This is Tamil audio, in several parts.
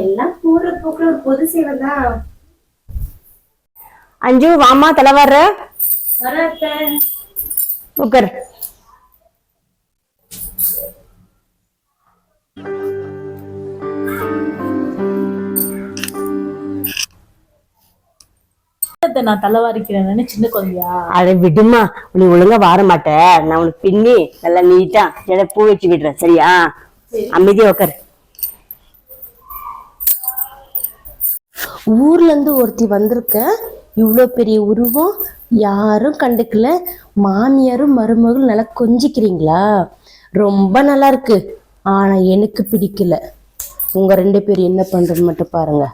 எல்லாம் போற போக்குல ஒரு பொது சேவை தான். அஞ்சு வாமா தலை வர்ற வராத்த உட்கார். நான் தலைவாரிக்கிறேன்னு சின்ன குழந்தையா? அதை விடுமா, நீ ஒழுங்கா வார மாட்ட. நான் உனக்கு பின்னி நல்லா நீட்டா ஜட பூ வச்சு விடுறேன், சரியா? அமைதியா உட்காரு. ஊர்ல இருந்து ஒருத்தி வந்திருக்க, இவ்வளோ பெரிய உருவம், யாரும் கண்டுக்கல. மாமியாரும் மருமகளும் நல்லா கொஞ்சிக்கிறீங்களா? ரொம்ப நல்லா இருக்கு. ஆனா எனக்கு பிடிக்கல. உங்க 2 பேரும் என்ன பண்றது மட்டும் பாருங்க.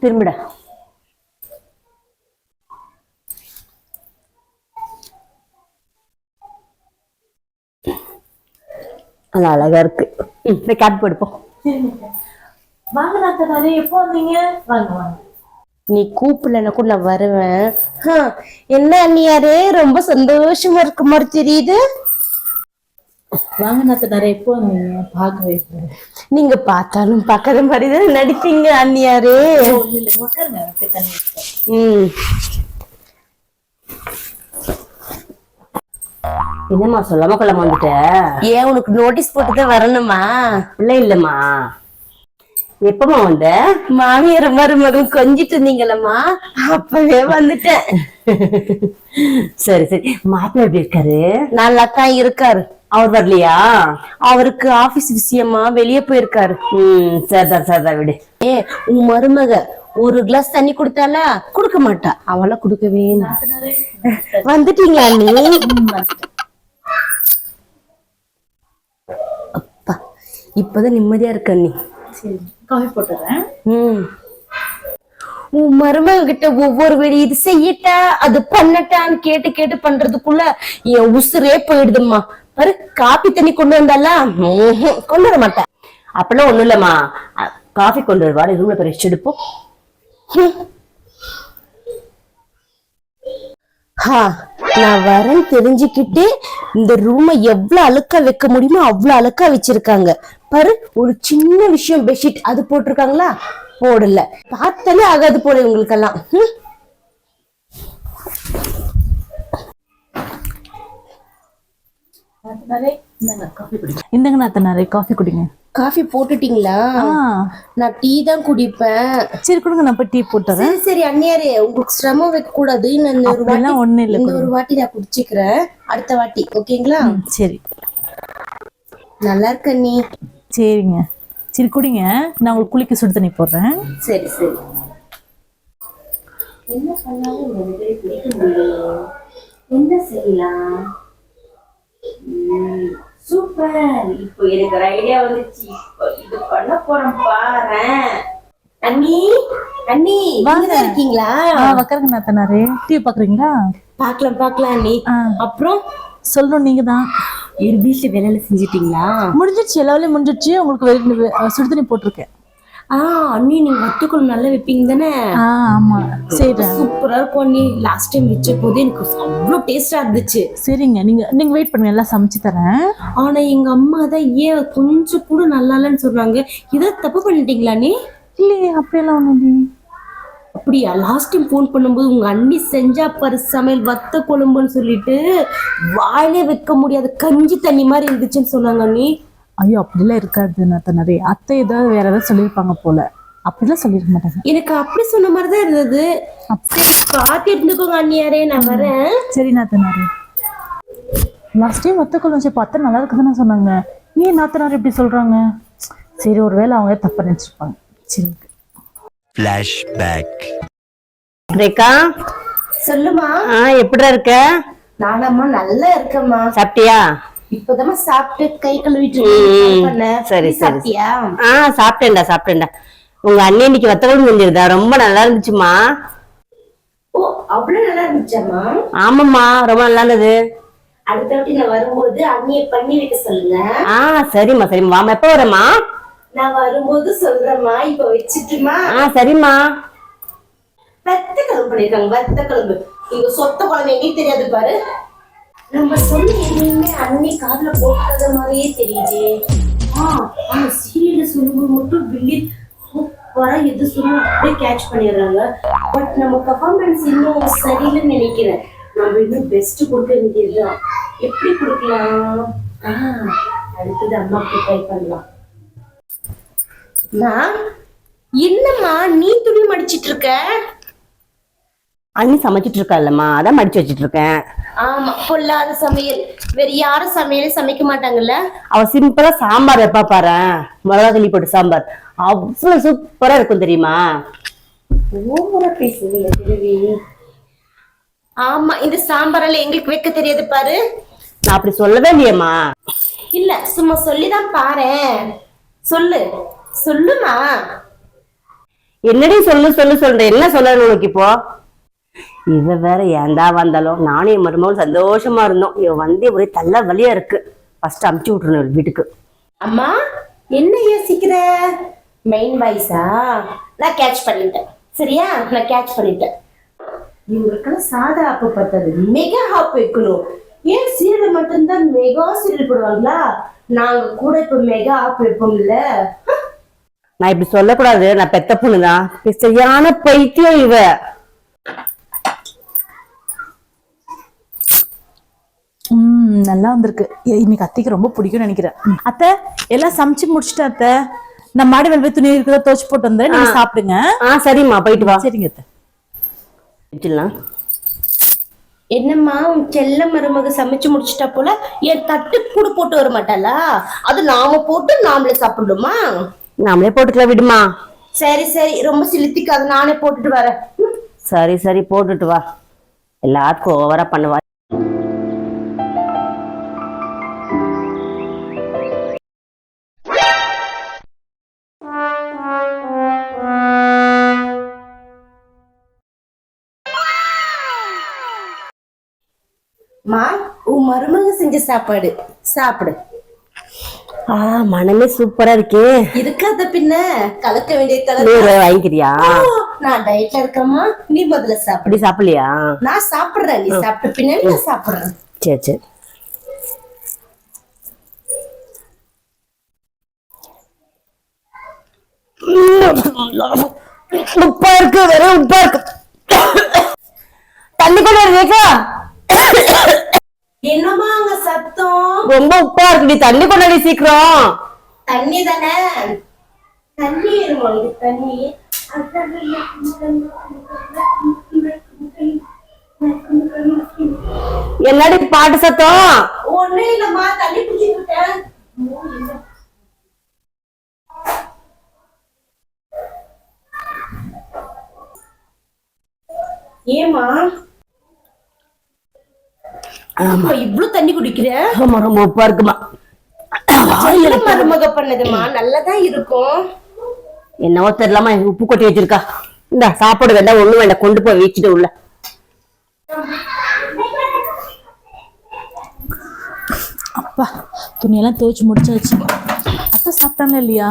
திரும்பிட. அது அழகா இருக்கு. கேப் போடுப்போம். வாங்க நாத்தனாரே, எப்போ வந்தீங்க? வாங்க வாங்க. நீ கூப்பிடலன்னா கூட நான் வருவேன். என்ன அண்ணியாரே, ரொம்ப சந்தோஷமா இருக்க மாதிரி தெரியுது. வாங்க நாத்தனாரே, எப்போ வந்தீங்க? பார்க்கவே இல்லை. நீங்க பார்த்தாலும் பார்க்காத மாதிரிதான் நடிப்பீங்க அண்ணியாரே. என்னம்மா சொல்லாம கொள்ளாம வந்துட்ட? ஏன், உனக்கு நோட்டீஸ் போட்டுதான் வரணுமா? இல்ல இல்லம்மா. எப்பமா வந்த? மாமியார் மருமகள் கொஞ்சிட்டு இருந்தீங்களம்மா, அப்பவே வந்துட்டேன். சரி சரி. மாப்பிள்ளை எப்படி இருக்காரு? நல்லாத்தான் இருக்காரு. அவர் வரலையா? அவருக்கு ஆபீஸ் விஷயமா வெளியே போயிருக்காரு. சரிதான் சரிதான், விடு. உன் மருமக ஒரு கிளாஸ் தண்ணி கொடுத்தாலா? கொடுக்க மாட்டா. அவளா கொடுக்கவே. வந்துட்டீங்களா நீ? அப்பா, இப்பதான் நிம்மதியா இருக்க நீ. காஃபி போட்டுறேன். உன் மருமக கிட்ட ஒவ்வொரு வேலை இது செய்யட்டா அது பண்ணட்டான்னு கேட்டு கேட்டு பண்றதுக்குள்ள என் உசுரே போயிடுதும்மா. பாரு, காப்பி தண்ணி கொண்டு வந்தாலா? கொண்டு வர மாட்டேன். அப்பெல்லாம் ஒண்ணும் இல்லம்மா, காஃபி கொண்டு வருவா. ரூம்ல போய் ரெஸ்ட் எடுப்போம். நான் வரேன்னு தெரிஞ்சுக்கிட்டு இந்த ரூமை எவ்வளவு அழுக்கா வைக்க முடியுமோ அவ்வளவு அழுக்கா வச்சிருக்காங்க. பாரு, ஒரு சின்ன விஷயம், பெட்ஷீட் அது போட்டிருக்காங்களா? போடல. பார்த்தாலே ஆகாது போல இவங்களுக்கெல்லாம். இந்தங்க நாத்தனாரே, காஃபி குடிங்க. காஃபி போட்டுட்டீங்களா? நான் டீ தான் குடிப்பேன். சரி கொடுங்க, நான் போய் டீ போட்டுறேன். சரி சரி அண்ணியாரே, உங்களுக்கு சிரமம் வைக்க கூடாது. ஒண்ணு இல்ல, இந்த ஒரு வாட்டி நான் குடிச்சுக்கிறேன், அடுத்த வாட்டி ஓகேங்களா? சரி. நல்லா இருக்க நீ. சரிங்க, சரி குடிங்க. நான் உங்களுக்கு குளிக்க சுடு தண்ணி போடுறேன். சரி சரி. என்ன பண்ணாலும் பிடிக்க முடியும். என்ன செய்யலாம்? சூப்பர். இப்போ எனக்கு ஒரு ஐடியா வந்துச்சு. இப்போ இது பண்ண போறேன் பாரு. அண்ணி அண்ணி வாங்க. இருக்கீங்களா? உட்காருங்க நாத்தனாரே. டீ பாக்குறீங்களா? பாக்கலாம் பாக்கலாம் அண்ணி. அப்புறம் சொல்லணும், நீங்க தான் வீட்டுல வேலையில செஞ்சிட்டீங்களா? முடிஞ்சிருச்சு, எல்லா வேலையும் முடிஞ்சிருச்சு. உங்களுக்கு சுடுதண்ணி போட்டிருக்கேன். அண்ணி, நீங்க வத்தக்குழம்பு நல்லா வைப்பீங்க தானே? ஆமா, சரி. சூப்பரா இருக்கும் அண்ணி. லாஸ்ட் டைம் வச்ச போது எனக்கு அவ்வளவு டேஸ்டா இருந்துச்சு. சரிங்க, நீங்க வெயிட் பண்ணுங்க, எல்லாம் சமைச்சு தரேன். ஆனா எங்க அம்மா தான் ஏன் கொஞ்சம் கூட நல்லா இல்லைன்னு சொல்றாங்க. இதை தப்பு பண்ணிட்டீங்களா நீ? இல்லையே, அப்படியெல்லாம் ஒண்ணும். அப்படியா? லாஸ்ட் டைம் போன் பண்ணும்போது உங்க அண்ணி செஞ்சா பாரு சமையல், வத்த குழம்புன்னு சொல்லிட்டு வாயிலே வைக்க முடியாத கஞ்சி தண்ணி மாதிரி இருந்துச்சுன்னு சொன்னாங்க அண்ணி. ஐயோ, அப்படிலாம் இருக்காது நாத்தனாரே. அத்தை ஏதாவது வேற ஏதாவது சொல்லியிருப்பாங்க போல. அப்படிலாம் சொல்லிருக்க மாட்டாங்க. எனக்கு அப்படி சொன்ன மாதிரிதான் இருந்தது. பாத்து இருந்துக்கோங்க அண்ணியாரே, நான் வரேன். சரி நாத்தனாரே. லாஸ்ட் டைம் வத்த குழம்பு வச்சு பார்த்தா நல்லா இருக்குதுன்னு சொன்னாங்க. ஏன் நாத்தனாரே இப்படி சொல்றாங்க? சரி, ஒருவேளை அவங்க தப்பா நினைச்சிருப்பாங்க. சரி. ஃபிளாஷ்பேக். ரேகா, சொல்லுமா. எப்படிடா இருக்க? நானம்மா நல்லா இருக்கேம்மா. சாப்பிட்டியா? இப்பதாம்மா சாப்பிட்டு கை கழுவிட்டு. சரி சரி. சாப்பிட்டியா? சாப்பிட்டேன்டா சாப்பிட்டேன்டா. உங்க அண்ணி இன்னைக்கு வத்த குழம்பு செஞ்சிருந்தா, ரொம்ப நல்லா இருந்துச்சுமா. ஓ, அவ்வளவு நல்லா இருந்துச்சாமா? ஆமாம்மா, ரொம்ப நல்லா இருந்தது. அடுத்த வாட்டி நான் வரும்போது அண்ணியை பண்ணி வைக்க சொல்லுங்க. சரிம்மா சரிம்மா. வாமா, எப்ப வரமா? நான் வரும்போது சொல்றேம்மா. இப்ப வச்சுட்டுமா? சரிம்மா. வத்த குழம்பு பண்ணிருக்காங்க. வத்த குழம்பு. இங்க சொத்த குழம்பு எங்களுக்கு தெரியாது பாரு. நம்ம சொல்லி எதுவுமே அண்ணி காதுல போட்டது மாதிரியே தெரியுது. ஆனா சீரியல்ல சொல்லும்போது மட்டும் வில்லி சூப்பரா எது சொல்லணும் அப்படியே கேட்ச் பண்ணிடுறாங்க. பட் நம்ம பர்ஃபார்மன்ஸ் இன்னும் சரியில்லைன்னு நினைக்கிறேன். நம்ம இன்னும் பெஸ்ட் கொடுக்க வேண்டியதுதான். எப்படி கொடுக்கலாம்? அடுத்தது அம்மாவுக்கு ட்ரை பண்ணலாம். என்னம்மா நீ துணி மடிச்சிட்டு இருக்க? அண்ணி சமைச்சிட்டு இருக்கா இல்லம்மா, அதான் மடிச்சு வச்சிட்டு இருக்கேன். ஆமா, பொல்லாத சமையல். வேற யாரும் சமையலே சமைக்க மாட்டாங்கல்ல. அவ சிம்பிளா சாம்பார் வைப்பா பாரு, மிளகா தள்ளி போட்டு சாம்பார், அவ்வளவு சூப்பரா இருக்கும் தெரியுமா? ஓவரா பேசுவீங்க திருவி. ஆமா, இந்த சாம்பாரெல்லாம் எங்களுக்கு வைக்க தெரியாது பாரு. நான் அப்படி சொல்லவே இல்லையம்மா. இல்ல, சும்மா சொல்லிதான் பாரேன். சொல்லு சொல்லுமா. என்னடி சொல்லு சொல்லு சொல்றேன், என்ன சொல்லணும் உனக்கு இப்போ? இவ வேற ஏந்தா வந்தாலும் நானும் என் மருமகளும் சந்தோஷமா இருந்தோம். இவ வந்து ஒரே தள்ள வலியா இருக்கு. ஃபர்ஸ்ட் அமுச்சு விட்டுருணும் வீட்டுக்கு. அம்மா என்ன யோசிக்கிற? மெயின் வாய்ஸா? நான் கேட்ச் பண்ணிட்டேன். சரியா, நான் கேட்ச் பண்ணிட்டேன். இவங்களுக்கெல்லாம் சாதா ஆப்பு பத்தாது, மெகா ஆப் வைக்கணும். ஏன் சீரியல் மட்டும்தான் மெகா சீரியல் போடுவாங்களா? நாங்க கூட இப்ப மெகா ஆப் வைப்போம்ல. நான் இப்படி சொல்லக்கூடாது, நான் பெத்த பொண்ணுதான். சரியான பைத்தியம் இவ. நல்லா வந்திருக்கு. இன்னைக்கு அத்தைக்கு ரொம்ப பிடிக்கும்னு நினைக்கிறேன். அத்தை எல்லாம் சமைச்சு முடிச்சுட்டேன் அத்தை. நான் மாடி வெளியே துணி இருக்கிறத துவச்சு போட்டு வந்தேன், நீங்க சாப்பிடுங்க. சரிம்மா, போயிட்டு வா. சரிங்க அத்தை. என்னம்மா உன் செல்ல மருமக சமைச்சு முடிச்சிட்டா போல, என் தட்டு கூட போட்டு வர மாட்டாளா? அது நாம போட்டு நாமளே சாப்பிடுமா? நாமளே போட்டுக்கலாம் விடுமா. சரி சரி, ரொம்ப சிலுத்திக்காது, நானே போட்டுட்டு வரேன். சரி சரி, போட்டுட்டு வா. எல்லாத்துக்கும் ஓவரா பண்ணுவா. மா, உன் மருமக செஞ்ச சாப்பாடு சாப்பிடு. மனமே சூப்பரா இருக்கே. இருக்காத பின்ன, கலக்க வேண்டிய வாங்கிக்கிறியா? நான் டயட்ல இருக்கேம்மா, நீ முதல்ல சாப்பிடு. அப்படி சாப்பிடலையா? நான் சாப்பிடுறேன், நீ சாப்பிட்ட பின்னாடி நான் சாப்பிடுறேன். சரி சரி. உப்பா இருக்கு, வேற உப்பா இருக்கு. தண்ணி கொண்டு வருவீக்கா? என்னமா அங்க சத்தம்? ரொம்ப உப்பா இருக்குடி, தண்ணி கொண்டாடி சீக்கிரம். தண்ணி தானே, தண்ணி தண்ணி. என்னடி பாட்டு சத்தம்? ஒண்ணு இல்லம்மா, தண்ணி குடிச்சுக்கிட்டேன். ஏமா இவ்வளவு தண்ணி குடிக்கிற? ரொம்ப உப்பா இருக்குமா? மருமக பண்ணதுமா, நல்லதான் இருக்கும். என்னவோ தெரியலாமா, உப்பு கொட்டி வச்சிருக்கா. இந்த சாப்பாடு வேண்டாம், ஒண்ணு வேண்டாம், கொண்டு போய் வச்சுட்டு உள்ள. அப்பா, துணியெல்லாம் துவைச்சு முடிச்சாச்சு. அத்தை சாப்பிட்டாங்களா இல்லையா?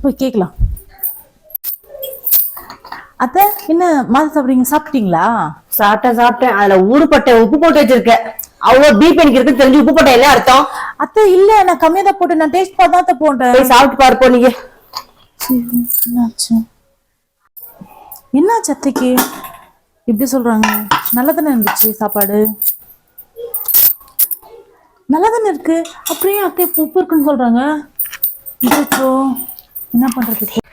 போய் கேட்கலாம். அத்தை என்ன மாதிரி சாப்பிடுறீங்க? சாப்பிட்டீங்களா? சாப்பிட்டேன். அதுல ஊறுபட்ட உப்பு போட்டு வச்சிருக்கேன். அவ்வளவு பீப் எனக்கு இருக்குன்னு தெரிஞ்சு உப்பு போட்ட என்ன அர்த்தம்? அத்தை இல்ல, நான் கம்மியா தான் போட்டேன். நான் டேஸ்ட் பார்த்து தான் போட்டேன். போய் சாப்பிட்டு பாருப்போ நீங்க. என்னாச்சு அத்தைக்கு இப்படி சொல்றாங்க? நல்லா தானே இருந்துச்சு சாப்பாடு, நல்லா தானே இருக்கு. அப்படியே அத்தை உப்பு இருக்குன்னு சொல்றாங்க. என்ன பண்றது?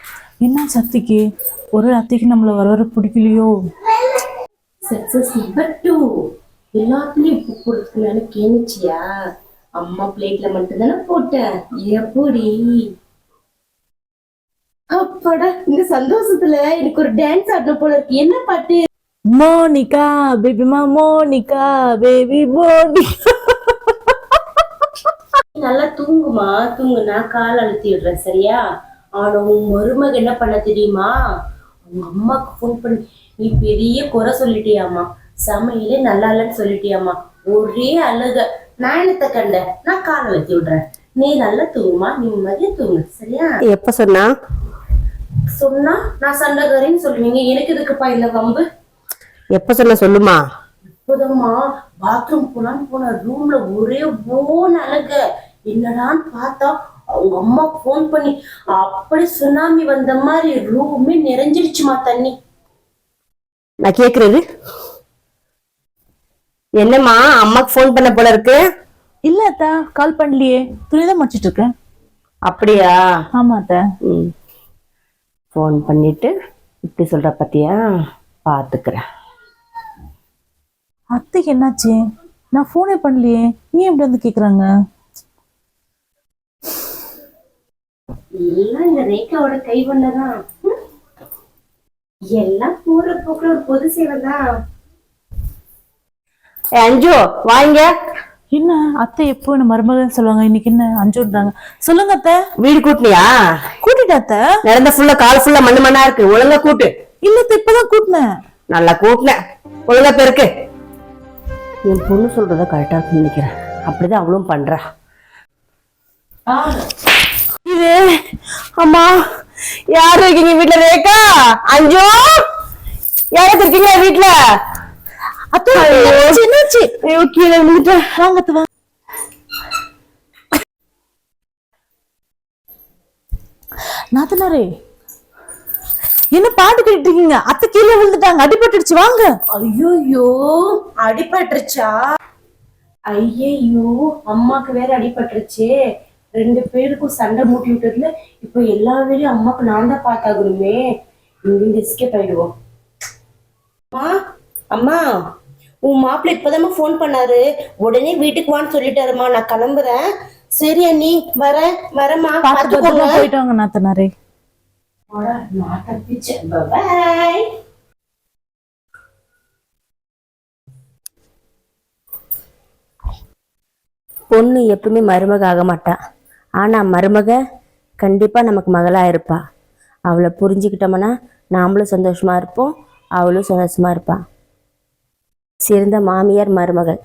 என்னாச்சு அத்தைக்கு? ஒரு அத்தைக்கு நம்மள வர பிடிக்கலையோ? Success number 2. எல்லாத்துலயும் உப்பு போடுறதுக்கு கேணிச்சியா? அம்மா பிளேட்ல மட்டும் தானே போட்டேன். எப்படி அப்பாடா, இந்த சந்தோஷத்துல எனக்கு ஒரு டான்ஸ் ஆடணும் போல இருக்கு. என்ன பாட்டு? மோனிகா பேபிமா, மோனிகா பேபி மோனிகா. நல்லா தூங்குமா, தூங்கு, நான் கால் அழுத்தி விடுறேன் சரியா? ஆனா உன் மருமக என்ன பண்ண தெரியுமா? அவங்க அம்மாக்கு போன் பண்ணி, நீ பெரிய குறை சொல்லிட்டியாமா, சமையலே நல்லா இல்லைன்னு சொல்லிட்டியாமா. ஒரே அழுக. நான் என்னத்த கண்ட? நான் காலை வச்சு விடுறேன், நீ நல்லா தூங்குமா, நீ மதிய தூங்கு சரியா? எப்ப சொன்னா நான் சண்டைக்காரின்னு சொல்லுவீங்க. எனக்கு இதுக்குப்பா இந்த வம்பு? எப்ப சொன்ன சொல்லுமா. இப்போதம்மா பாத்ரூம் போன ரூம்ல ஒரே ஓன் அழுக. என்னடான்னு பார்த்தா அவங்க அம்மா ஃபோன் பண்ணி அப்படி சுனாமி வந்த மாதிரி ரூமே நிறைஞ்சிருச்சுமா தண்ணி. நான் கேக்குறது என்னம்மா, அம்மாக்கு ஃபோன் பண்ண போல இருக்கு. இல்ல அத்தை, கால் பண்ணலையே, துணிதான் மடிச்சிட்டு இருக்கேன். அப்படியா? ஆமா அத்தை. ஃபோன் பண்ணிட்டு இப்படி சொல்ற பத்தியா, பாத்துக்கிறேன். அத்தைக்கு என்னாச்சு? நான் போனே பண்ணலையே, ஏன் இப்படி வந்து கேக்குறாங்க? எல்லாம் இந்த ரேகாவோட கை பண்ணதான். எல்லாம் போற போக்குல ஒரு பொது சேவை தான். அஞ்சு வாங்க. என்ன அத்தை எப்போ என்ன மருமகன் சொல்லுவாங்க, இன்னைக்கு என்ன அஞ்சுன்றாங்க? சொல்லுங்க அத்தை. வீடு கூட்டினியா? கூட்டிட்டா அத்தை? நடந்த ஃபுல்லா கால் ஃபுல்லா மண்ணு மண்ணா இருக்கு, ஒழுங்கா கூட்டு. இல்ல அத்தை, இப்பதான் கூட்டினேன். நல்லா கூட்டின, ஒழுங்கா பெருக்கு. என் பொண்ணு சொல்றத கரெக்டா இருக்குன்னு நினைக்கிறேன், அப்படிதான் அவளும் பண்றா. இது அம்மா யாரு இருக்கீங்க வீட்டுல? ரேகா, அஞ்சு, யாருக்கு இருக்கீங்க வீட்டுல? அத்தை என்னாச்சு? ஐயோ கீழே விழுந்துட்டேன். வாங்க அத்தை வாங்க. நாத்தனாரே, என்ன பாட்டு கேட்டுட்டு இருக்கீங்க? அத்தை கீழே விழுந்துட்டாங்க, அடிபட்டுடுச்சு, வாங்க. ஐயோ அடிபட்டுருச்சா? ஐயோ அம்மாக்கு வேற அடிபட்டுருச்சு. 2 பேருக்கும் சண்டை மூட்டி விட்டதுல இப்ப எல்லா வேலையும் அம்மாக்கு நான் தான் பார்த்தாகணுமே. இங்கிருந்து எஸ்கேப் ஆயிடுவோம். அம்மா அம்மா, உன் மாப்பிள்ளை இப்பதாம்மா ஃபோன் பண்ணாரு, உடனே வீட்டுக்கு வான்னு சொல்லிட்டாருமா. நான் கிளம்புறேன். சரி அண்ணி, வரேம்மா, பார்த்துக்கோங்க. போயிட்டு வாங்க நாத்தனாரே. நான் தப்பிச்சேன். பை. பொண்ணு எப்பவுமே மருமக ஆக மாட்டா, ஆனா மருமக கண்டிப்பா நமக்கு மகளா இருப்பா. அவளை புரிஞ்சுக்கிட்டோம்னா நாமளும் சந்தோஷமா இருப்போம், அவளும் சந்தோஷமா இருப்பா. சிறந்த மாமியார் மருமகள்.